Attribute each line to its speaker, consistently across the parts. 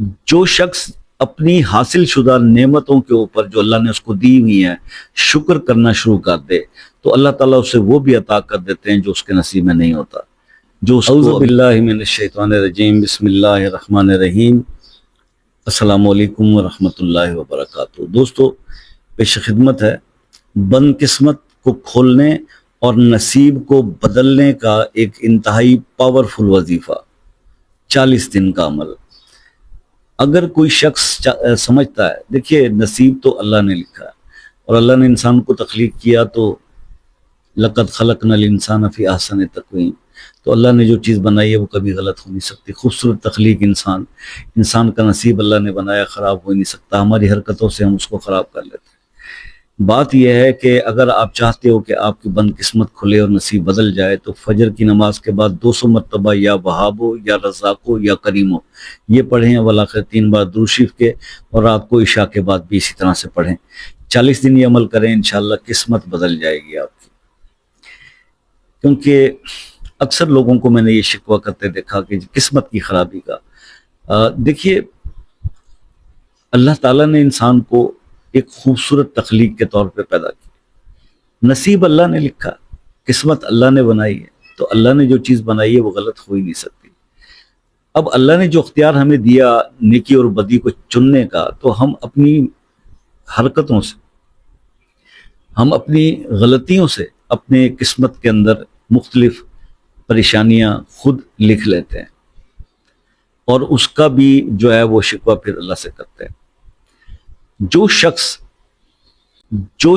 Speaker 1: جو شخص اپنی حاصل شدہ نعمتوں کے اوپر جو اللہ نے اس کو دی ہوئی ہیں شکر کرنا شروع کر دے تو اللہ تعالیٰ اسے وہ بھی عطا کر دیتے ہیں جو اس کے نصیب میں نہیں ہوتا. جو اعوذ باللہ من الشیطان الرجیم، بسم اللہ الرحمن الرحیم. السلام علیکم ورحمۃ اللہ وبرکاتہ. دوستو، پیش خدمت ہے بد قسمت کو کھولنے اور نصیب کو بدلنے کا ایک انتہائی پاورفل وظیفہ، 40 دن کا عمل. اگر کوئی شخص سمجھتا ہے، دیکھیے نصیب تو اللہ نے لکھا ہے اور اللہ نے انسان کو تخلیق کیا تو لقد خلقنا الانسان فی احسن تقویم، تو اللہ نے جو چیز بنائی ہے وہ کبھی غلط ہو نہیں سکتی. خوبصورت تخلیق انسان کا نصیب اللہ نے بنایا، خراب ہو نہیں سکتا. ہماری حرکتوں سے ہم اس کو خراب کر لیتے ہیں. بات یہ ہے کہ اگر آپ چاہتے ہو کہ آپ کی بد قسمت کھلے اور نصیب بدل جائے تو فجر کی نماز کے بعد 200 مرتبہ یا وہاب ہو یا رزاق ہو یا کریم ہو یہ پڑھیں، ولاخر 3 بار درود شریف کے، اور رات کو عشاء کے بعد بھی اسی طرح سے پڑھیں. 40 دن یہ عمل کریں، انشاءاللہ قسمت بدل جائے گی آپ کی. کیونکہ اکثر لوگوں کو میں نے یہ شکوہ کرتے دیکھا کہ قسمت کی خرابی کا. دیکھیے اللہ تعالیٰ نے انسان کو ایک خوبصورت تخلیق کے طور پہ پیدا کی. نصیب اللہ نے لکھا، قسمت اللہ نے بنائی ہے، تو اللہ نے جو چیز بنائی ہے وہ غلط ہو ہی نہیں سکتی. اب اللہ نے جو اختیار ہمیں دیا نیکی اور بدی کو چننے کا، تو ہم اپنی حرکتوں سے، ہم اپنی غلطیوں سے اپنے قسمت کے اندر مختلف پریشانیاں خود لکھ لیتے ہیں اور اس کا بھی جو ہے وہ شکوہ پھر اللہ سے کرتے ہیں. جو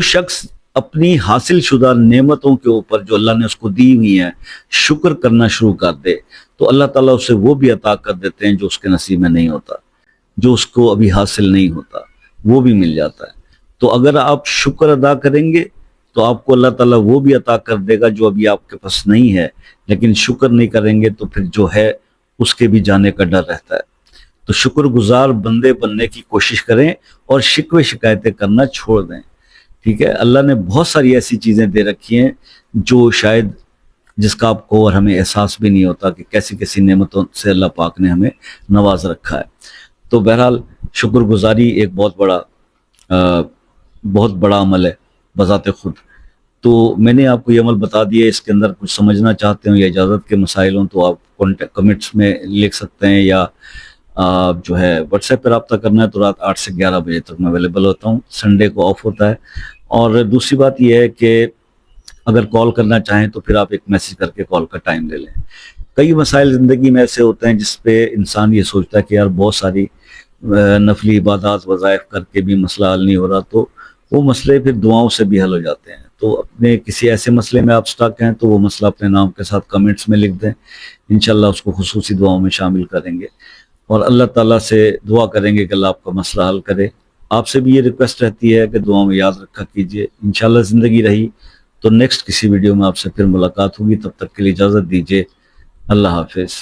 Speaker 1: شخص اپنی حاصل شدہ نعمتوں کے اوپر جو اللہ نے اس کو دی ہوئی ہیں شکر کرنا شروع کر دے تو اللہ تعالیٰ اسے وہ بھی عطا کر دیتے ہیں جو اس کے نصیب میں نہیں ہوتا. جو اس کو ابھی حاصل نہیں ہوتا وہ بھی مل جاتا ہے. تو اگر آپ شکر ادا کریں گے تو آپ کو اللہ تعالیٰ وہ بھی عطا کر دے گا جو ابھی آپ کے پاس نہیں ہے. لیکن شکر نہیں کریں گے تو پھر جو ہے اس کے بھی جانے کا ڈر رہتا ہے. تو شکر گزار بندے بننے کی کوشش کریں اور شکوے شکایتیں کرنا چھوڑ دیں. ٹھیک ہے، اللہ نے بہت ساری ایسی چیزیں دے رکھی ہیں جو شاید جس کا آپ کو اور ہمیں احساس بھی نہیں ہوتا کہ کیسی کیسی نعمتوں سے اللہ پاک نے ہمیں نواز رکھا ہے. تو بہرحال شکر گزاری ایک بہت بڑا عمل ہے بذات خود. تو میں نے آپ کو یہ عمل بتا دیا. اس کے اندر کچھ سمجھنا چاہتے ہوں یا اجازت کے مسائل ہوں تو آپ کمنٹس میں لکھ سکتے ہیں، یا جو ہے واٹس ایپ پہ رابطہ کرنا ہے تو رات 8 سے 11 بجے تک میں اویلیبل ہوتا ہوں. سنڈے کو آف ہوتا ہے. اور دوسری بات یہ ہے کہ اگر کال کرنا چاہیں تو پھر آپ ایک میسج کر کے کال کا ٹائم لے لیں. کئی مسائل زندگی میں ایسے ہوتے ہیں جس پہ انسان یہ سوچتا ہے کہ یار بہت ساری نفلی عبادات وظائف کر کے بھی مسئلہ حل نہیں ہو رہا، تو وہ مسئلے پھر دعاؤں سے بھی حل ہو جاتے ہیں. تو اپنے کسی ایسے مسئلے میں آپ سٹک ہیں تو وہ مسئلہ اپنے نام کے ساتھ کمنٹس میں لکھ دیں، انشاءاللہ اس کو خصوصی دعاؤں میں شامل کریں گے اور اللہ تعالیٰ سے دعا کریں گے کہ اللہ آپ کا مسئلہ حل کرے. آپ سے بھی یہ ریکویسٹ رہتی ہے کہ دعاؤں میں یاد رکھا کیجئے. انشاءاللہ زندگی رہی تو نیکسٹ کسی ویڈیو میں آپ سے پھر ملاقات ہوگی. تب تک کے لیے اجازت دیجیے. اللہ حافظ.